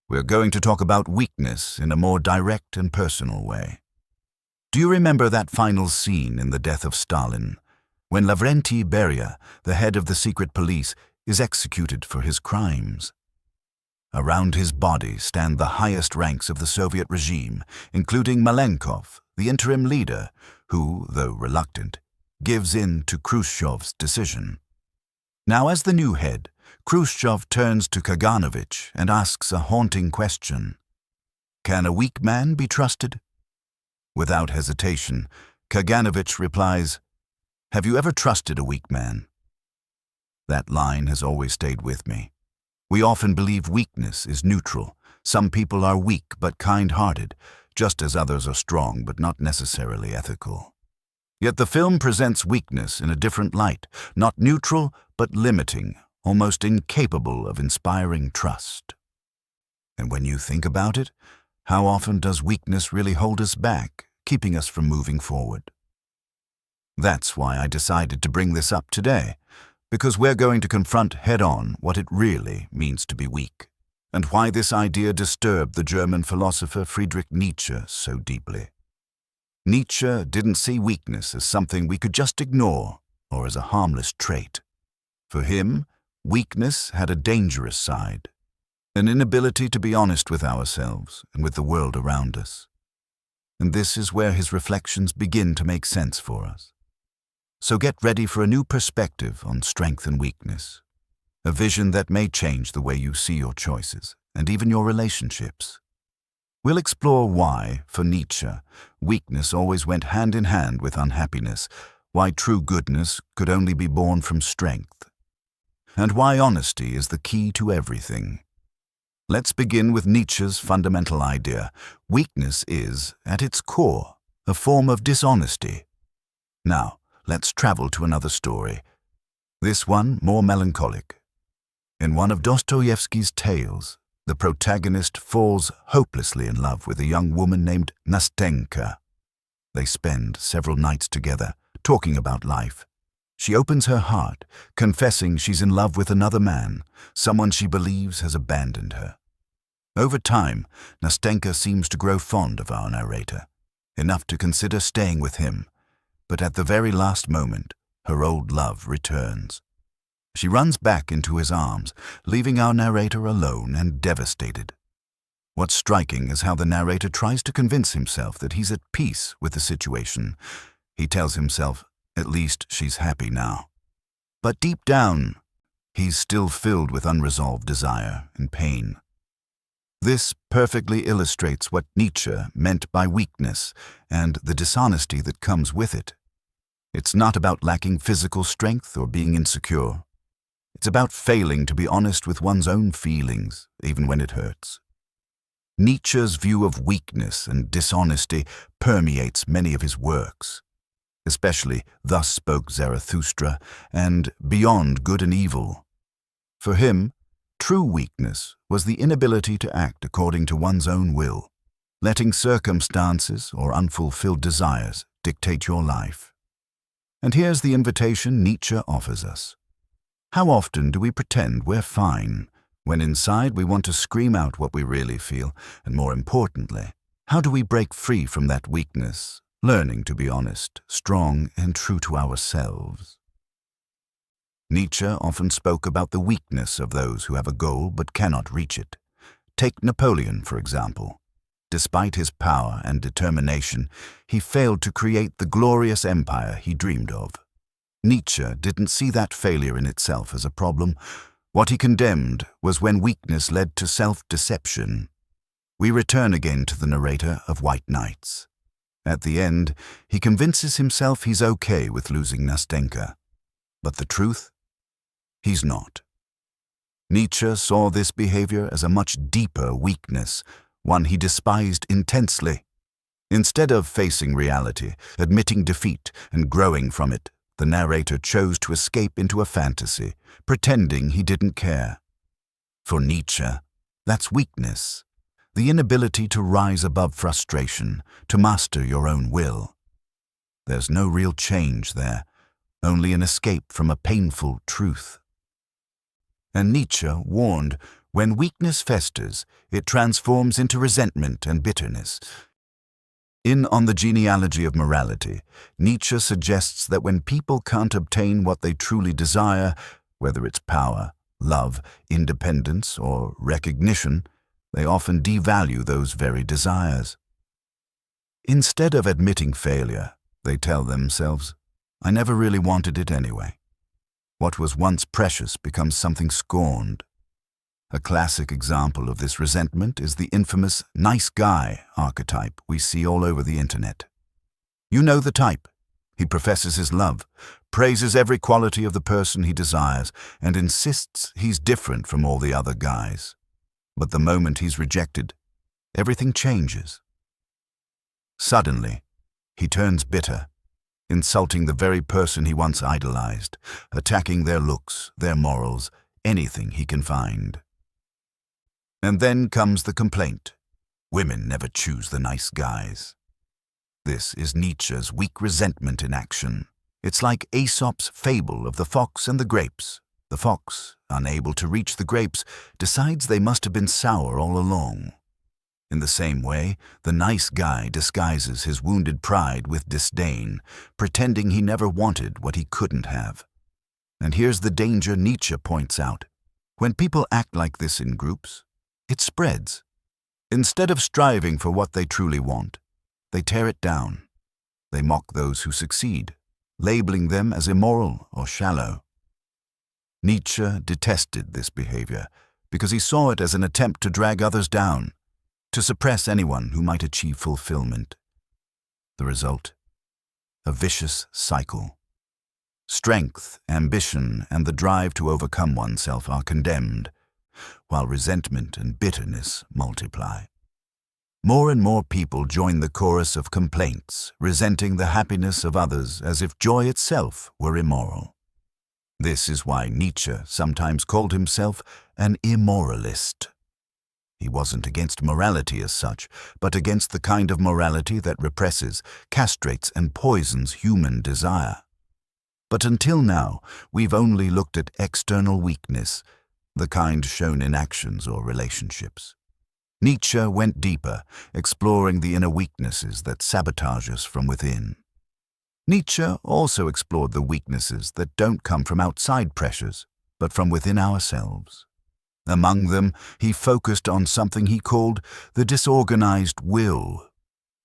we're going to talk about weakness in a more direct and personal way. Do you remember that final scene in The Death of Stalin, when Lavrenti Beria, the head of the secret police, is executed for his crimes? Around his body stand the highest ranks of the Soviet regime, including Malenkov, the interim leader, who, though reluctant, gives in to Khrushchev's decision. Now, as the new head, Khrushchev turns to Kaganovich and asks a haunting question. Can a weak man be trusted? Without hesitation, Kaganovich replies, "Have you ever trusted a weak man?" That line has always stayed with me. We often believe weakness is neutral. Some people are weak but kind-hearted, just as others are strong but not necessarily ethical. Yet the film presents weakness in a different light, not neutral but limiting, almost incapable of inspiring trust. And when you think about it, how often does weakness really hold us back, keeping us from moving forward? That's why I decided to bring this up today, because we're going to confront head-on what it really means to be weak, and why this idea disturbed the German philosopher Friedrich Nietzsche so deeply. Nietzsche didn't see weakness as something we could just ignore or as a harmless trait. For him, weakness had a dangerous side, an inability to be honest with ourselves and with the world around us. And this is where his reflections begin to make sense for us. So get ready for a new perspective on strength and weakness, a vision that may change the way you see your choices and even your relationships. We'll explore why, for Nietzsche, weakness always went hand in hand with unhappiness, why true goodness could only be born from strength, and why honesty is the key to everything. Let's begin with Nietzsche's fundamental idea. Weakness is, at its core, a form of dishonesty. Now, let's travel to another story, this one more melancholic. In one of Dostoevsky's tales, the protagonist falls hopelessly in love with a young woman named Nastenka. They spend several nights together, talking about life. She opens her heart, confessing she's in love with another man, someone she believes has abandoned her. Over time, Nastenka seems to grow fond of our narrator, enough to consider staying with him. But at the very last moment, her old love returns. She runs back into his arms, leaving our narrator alone and devastated. What's striking is how the narrator tries to convince himself that he's at peace with the situation. He tells himself, at least she's happy now. But deep down, he's still filled with unresolved desire and pain. This perfectly illustrates what Nietzsche meant by weakness and the dishonesty that comes with it. It's not about lacking physical strength or being insecure. It's about failing to be honest with one's own feelings, even when it hurts. Nietzsche's view of weakness and dishonesty permeates many of his works, especially Thus Spoke Zarathustra and Beyond Good and Evil. For him, true weakness was the inability to act according to one's own will, letting circumstances or unfulfilled desires dictate your life. And here's the invitation Nietzsche offers us. How often do we pretend we're fine, when inside we want to scream out what we really feel, and more importantly, how do we break free from that weakness, learning to be honest, strong, and true to ourselves? Nietzsche often spoke about the weakness of those who have a goal but cannot reach it. Take Napoleon, for example. Despite his power and determination, he failed to create the glorious empire he dreamed of. Nietzsche didn't see that failure in itself as a problem. What he condemned was when weakness led to self-deception. We return again to the narrator of White Nights. At the end, he convinces himself he's okay with losing Nastenka. But the truth? He's not. Nietzsche saw this behavior as a much deeper weakness, one he despised intensely. Instead of facing reality, admitting defeat, and growing from it, the narrator chose to escape into a fantasy, pretending he didn't care. For Nietzsche, that's weakness, the inability to rise above frustration, to master your own will. There's no real change there, only an escape from a painful truth. And Nietzsche warned, When weakness festers, it transforms into resentment and bitterness. In On the Genealogy of Morality, Nietzsche suggests that when people can't obtain what they truly desire, whether it's power, love, independence, or recognition, they often devalue those very desires. Instead of admitting failure, they tell themselves, "I never really wanted it anyway." What was once precious becomes something scorned. A classic example of this resentment is the infamous nice guy archetype we see all over the internet. You know the type. He professes his love, praises every quality of the person he desires, and insists he's different from all the other guys. But the moment he's rejected, everything changes. Suddenly, he turns bitter, insulting the very person he once idolized, attacking their looks, their morals, anything he can find. And then comes the complaint. Women never choose the nice guys. This is Nietzsche's weak resentment in action. It's like Aesop's fable of the fox and the grapes. The fox, unable to reach the grapes, decides they must have been sour all along. In the same way, the nice guy disguises his wounded pride with disdain, pretending he never wanted what he couldn't have. And here's the danger Nietzsche points out. When people act like this in groups, it spreads. Instead of striving for what they truly want, they tear it down. They mock those who succeed, labeling them as immoral or shallow. Nietzsche detested this behavior because he saw it as an attempt to drag others down, to suppress anyone who might achieve fulfillment. The result? A vicious cycle. Strength, ambition, and the drive to overcome oneself are condemned, while resentment and bitterness multiply. More and more people join the chorus of complaints, resenting the happiness of others as if joy itself were immoral. This is why Nietzsche sometimes called himself an immoralist. He wasn't against morality as such, but against the kind of morality that represses, castrates, and poisons human desire. But until now, we've only looked at external weakness, the kind shown in actions or relationships. Nietzsche went deeper, exploring the inner weaknesses that sabotage us from within. Nietzsche also explored the weaknesses that don't come from outside pressures, but from within ourselves. Among them, he focused on something he called the disorganized will.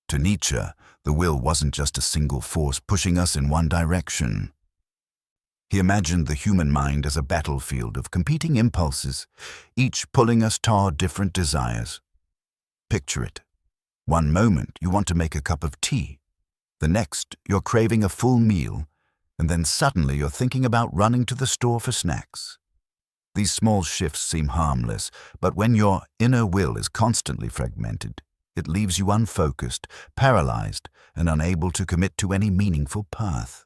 To Nietzsche, the will wasn't just a single force pushing us in one direction. He imagined the human mind as a battlefield of competing impulses, each pulling us toward different desires. Picture it. One moment you want to make a cup of tea. The next, you're craving a full meal, and then suddenly you're thinking about running to the store for snacks. These small shifts seem harmless, but when your inner will is constantly fragmented, it leaves you unfocused, paralyzed, and unable to commit to any meaningful path.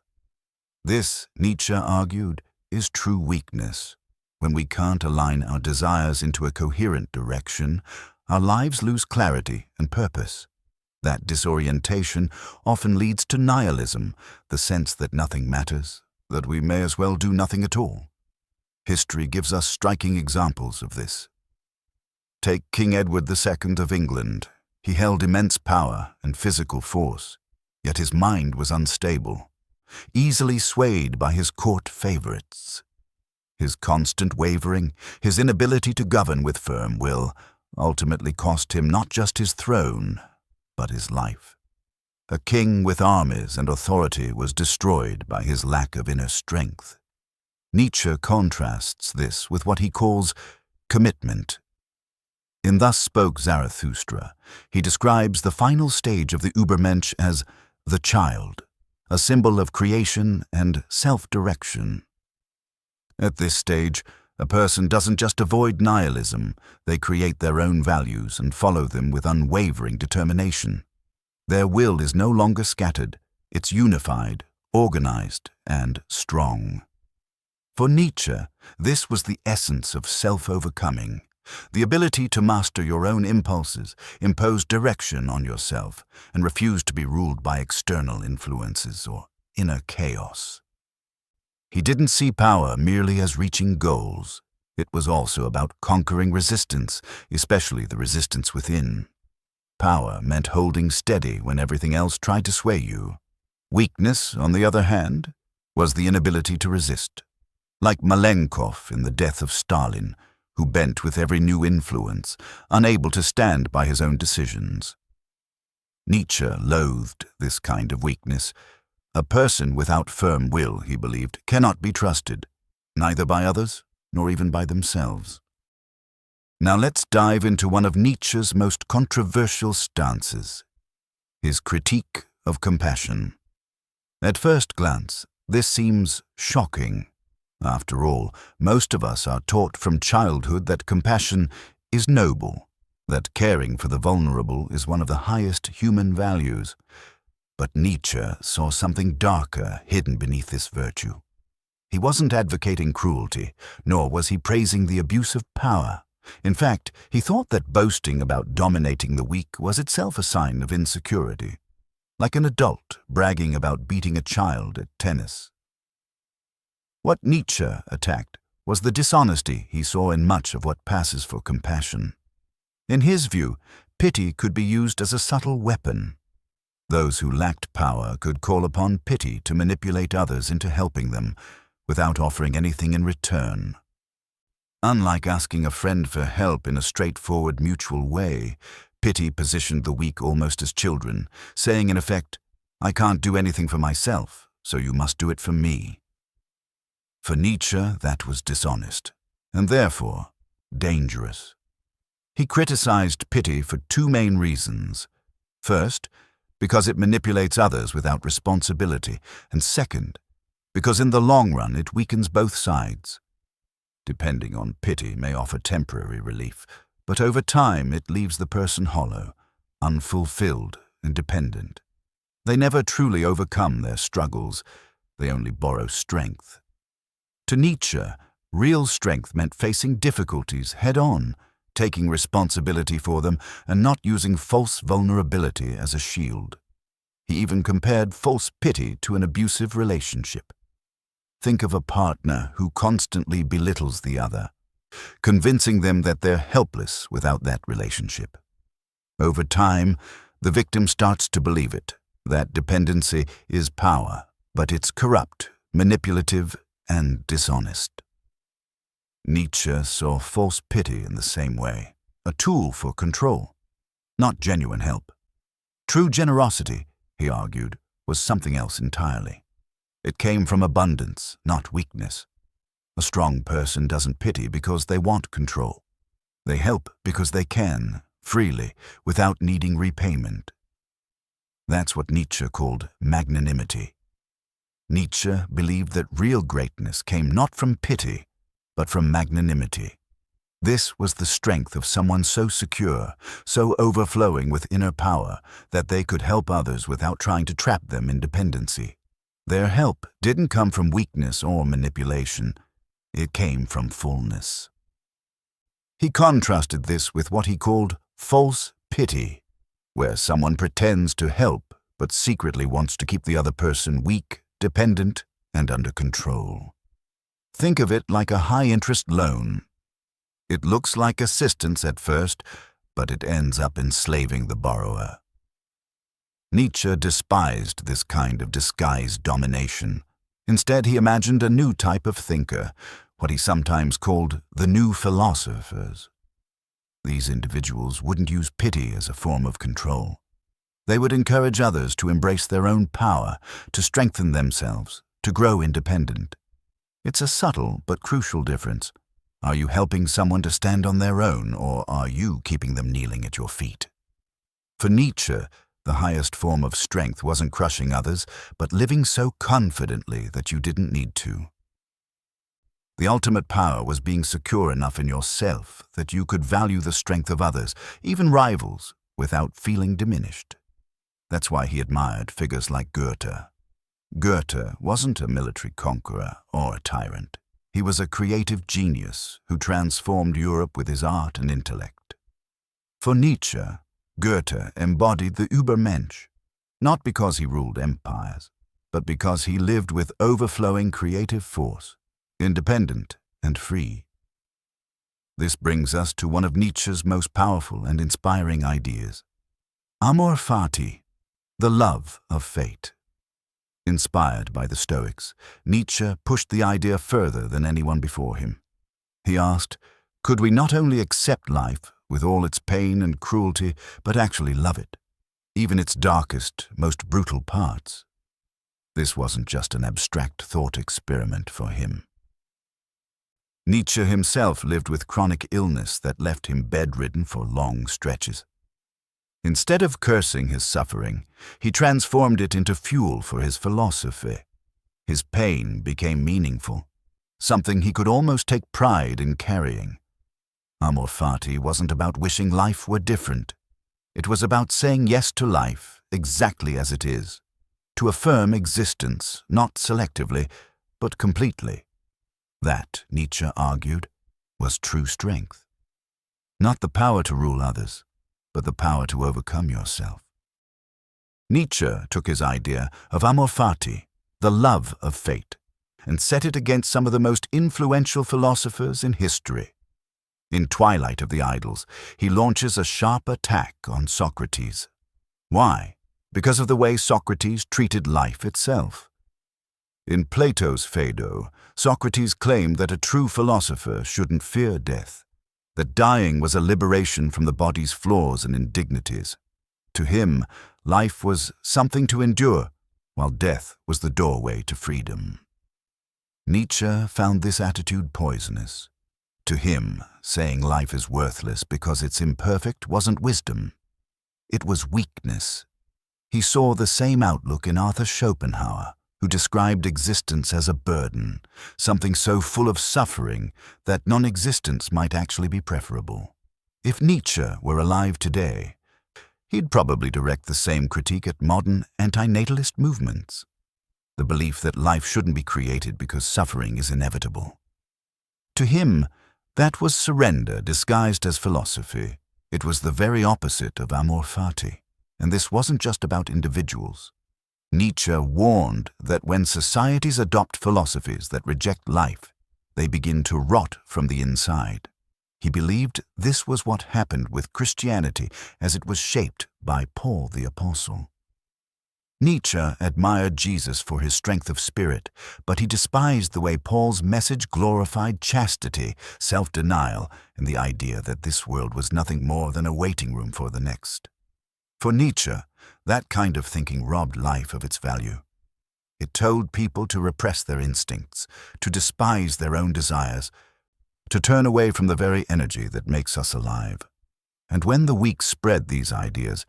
This, Nietzsche argued, is true weakness. When we can't align our desires into a coherent direction, our lives lose clarity and purpose. That disorientation often leads to nihilism, the sense that nothing matters, that we may as well do nothing at all. History gives us striking examples of this. Take King Edward II of England. He held immense power and physical force, yet his mind was unstable, easily swayed by his court favorites. His constant wavering, his inability to govern with firm will, ultimately cost him not just his throne, but his life. A king with armies and authority was destroyed by his lack of inner strength. Nietzsche contrasts this with what he calls commitment. In Thus Spoke Zarathustra, he describes the final stage of the Übermensch as the child, a symbol of creation and self-direction. At this stage, a person doesn't just avoid nihilism, they create their own values and follow them with unwavering determination. Their will is no longer scattered, it's unified, organized, and strong. For Nietzsche, this was the essence of self-overcoming, the ability to master your own impulses, impose direction on yourself, and refuse to be ruled by external influences or inner chaos. He didn't see power merely as reaching goals. It was also about conquering resistance, especially the resistance within. Power meant holding steady when everything else tried to sway you. Weakness, on the other hand, was the inability to resist. Like Malenkov in The Death of Stalin, who bent with every new influence, unable to stand by his own decisions. Nietzsche loathed this kind of weakness. A person without firm will, he believed, cannot be trusted, neither by others nor even by themselves. Now let's dive into one of Nietzsche's most controversial stances, his critique of compassion. At first glance, this seems shocking. After all, most of us are taught from childhood that compassion is noble, that caring for the vulnerable is one of the highest human values. But Nietzsche saw something darker hidden beneath this virtue. He wasn't advocating cruelty, nor was he praising the abuse of power. In fact, he thought that boasting about dominating the weak was itself a sign of insecurity, like an adult bragging about beating a child at tennis. What Nietzsche attacked was the dishonesty he saw in much of what passes for compassion. In his view, pity could be used as a subtle weapon. Those who lacked power could call upon pity to manipulate others into helping them, without offering anything in return. Unlike asking a friend for help in a straightforward mutual way, pity positioned the weak almost as children, saying in effect, "I can't do anything for myself, so you must do it for me." For Nietzsche, that was dishonest, and therefore dangerous. He criticized pity for two main reasons. First, because it manipulates others without responsibility, and second, because in the long run it weakens both sides. Depending on pity may offer temporary relief, but over time it leaves the person hollow, unfulfilled and dependent. They never truly overcome their struggles, they only borrow strength. To Nietzsche, real strength meant facing difficulties head-on, taking responsibility for them, and not using false vulnerability as a shield. He even compared false pity to an abusive relationship. Think of a partner who constantly belittles the other, convincing them that they're helpless without that relationship. Over time, the victim starts to believe it. That dependency is power, but it's corrupt, manipulative, and dishonest. Nietzsche saw false pity in the same way, a tool for control, not genuine help. True generosity, he argued, was something else entirely. It came from abundance, not weakness. A strong person doesn't pity because they want control. They help because they can, freely, without needing repayment. That's what Nietzsche called magnanimity. Nietzsche believed that real greatness came not from pity, but from magnanimity. This was the strength of someone so secure, so overflowing with inner power, that they could help others without trying to trap them in dependency. Their help didn't come from weakness or manipulation. It came from fullness. He contrasted this with what he called false pity, where someone pretends to help but secretly wants to keep the other person weak, dependent, and under control. Think of it like a high-interest loan. It looks like assistance at first, but it ends up enslaving the borrower. Nietzsche despised this kind of disguised domination. Instead, he imagined a new type of thinker, what he sometimes called the new philosophers. These individuals wouldn't use pity as a form of control. They would encourage others to embrace their own power, to strengthen themselves, to grow independent. It's a subtle but crucial difference. Are you helping someone to stand on their own, or are you keeping them kneeling at your feet? For Nietzsche, the highest form of strength wasn't crushing others, but living so confidently that you didn't need to. The ultimate power was being secure enough in yourself that you could value the strength of others, even rivals, without feeling diminished. That's why he admired figures like Goethe. Goethe wasn't a military conqueror or a tyrant. He was a creative genius who transformed Europe with his art and intellect. For Nietzsche, Goethe embodied the Übermensch, not because he ruled empires, but because he lived with overflowing creative force, independent and free. This brings us to one of Nietzsche's most powerful and inspiring ideas. Amor fati, the love of fate. Inspired by the Stoics, Nietzsche pushed the idea further than anyone before him. He asked, could we not only accept life with all its pain and cruelty, but actually love it, even its darkest, most brutal parts? This wasn't just an abstract thought experiment for him. Nietzsche himself lived with chronic illness that left him bedridden for long stretches. Instead of cursing his suffering, he transformed it into fuel for his philosophy. His pain became meaningful, something he could almost take pride in carrying. Amor fati wasn't about wishing life were different. It was about saying yes to life exactly as it is, to affirm existence not selectively, but completely. That, Nietzsche argued, was true strength. Not the power to rule others, but the power to overcome yourself. Nietzsche took his idea of amor fati, the love of fate, and set it against some of the most influential philosophers in history. In Twilight of the Idols, he launches a sharp attack on Socrates. Why? Because of the way Socrates treated life itself. In Plato's Phaedo, Socrates claimed that a true philosopher shouldn't fear death, that dying was a liberation from the body's flaws and indignities. To him, life was something to endure, while death was the doorway to freedom. Nietzsche found this attitude poisonous. To him, saying life is worthless because it's imperfect wasn't wisdom. It was weakness. He saw the same outlook in Arthur Schopenhauer, who described existence as a burden, something so full of suffering that non-existence might actually be preferable. If Nietzsche were alive today, he'd probably direct the same critique at modern antinatalist movements. The belief that life shouldn't be created because suffering is inevitable. To him, that was surrender disguised as philosophy. It was the very opposite of amor fati. And this wasn't just about individuals. Nietzsche warned that when societies adopt philosophies that reject life, they begin to rot from the inside. He believed this was what happened with Christianity as it was shaped by Paul the Apostle. Nietzsche admired Jesus for his strength of spirit, but he despised the way Paul's message glorified chastity, self-denial, and the idea that this world was nothing more than a waiting room for the next. For Nietzsche, that kind of thinking robbed life of its value. It told people to repress their instincts, to despise their own desires, to turn away from the very energy that makes us alive. And when the weak spread these ideas,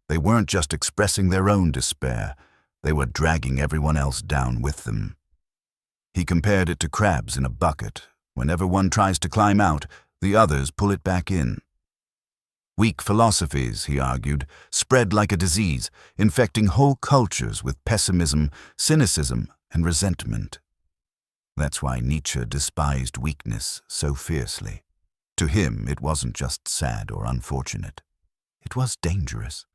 they weren't just expressing their own despair, they were dragging everyone else down with them. He compared it to crabs in a bucket. Whenever one tries to climb out, the others pull it back in. Weak philosophies, he argued, spread like a disease, infecting whole cultures with pessimism, cynicism, and resentment. That's why Nietzsche despised weakness so fiercely. To him, it wasn't just sad or unfortunate. It was dangerous.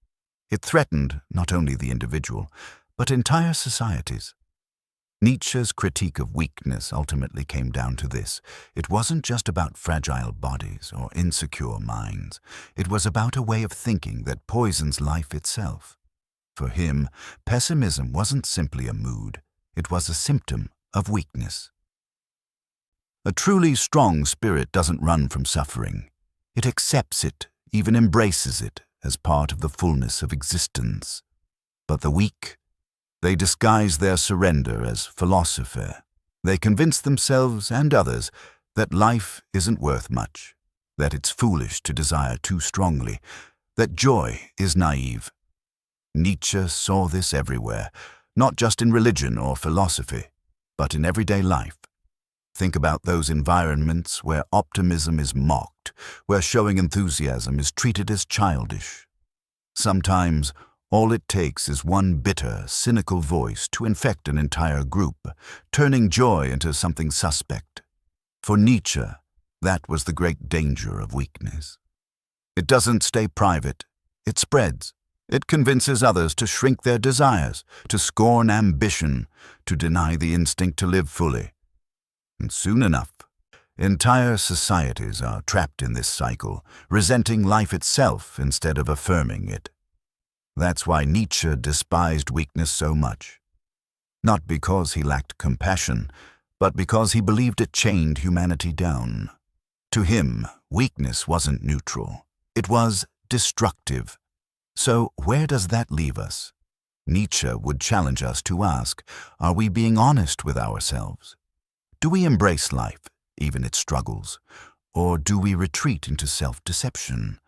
It threatened not only the individual, but entire societies. Nietzsche's critique of weakness ultimately came down to this. It wasn't just about fragile bodies or insecure minds. It was about a way of thinking that poisons life itself. For him, pessimism wasn't simply a mood. It was a symptom of weakness. A truly strong spirit doesn't run from suffering. It accepts it, even embraces it, as part of the fullness of existence. But the weak, they disguise their surrender as philosophy. They convince themselves and others that life isn't worth much, that it's foolish to desire too strongly, that joy is naive. Nietzsche saw this everywhere, not just in religion or philosophy, but in everyday life. Think about those environments where optimism is mocked, where showing enthusiasm is treated as childish. Sometimes, all it takes is one bitter, cynical voice to infect an entire group, turning joy into something suspect. For Nietzsche, that was the great danger of weakness. It doesn't stay private. It spreads. It convinces others to shrink their desires, to scorn ambition, to deny the instinct to live fully. And soon enough, Entire societies are trapped in this cycle, resenting life itself instead of affirming it. That's why Nietzsche despised weakness so much. Not because he lacked compassion, but because he believed it chained humanity down. To him, weakness wasn't neutral. It was destructive. So where does that leave us? Nietzsche would challenge us to ask, are we being honest with ourselves? Do we embrace life, even its struggles? Or do we retreat into self-deception?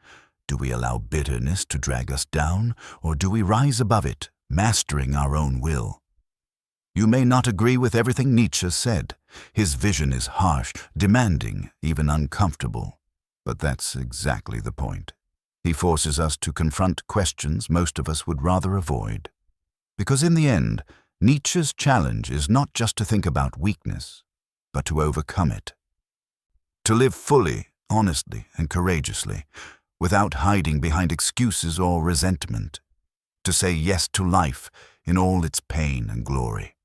Do we allow bitterness to drag us down, or do we rise above it, mastering our own will? You may not agree with everything Nietzsche said. His vision is harsh, demanding, even uncomfortable. But that's exactly the point. He forces us to confront questions most of us would rather avoid. Because in the end, Nietzsche's challenge is not just to think about weakness, but to overcome it. To live fully, honestly, and courageously, without hiding behind excuses or resentment. To say yes to life in all its pain and glory.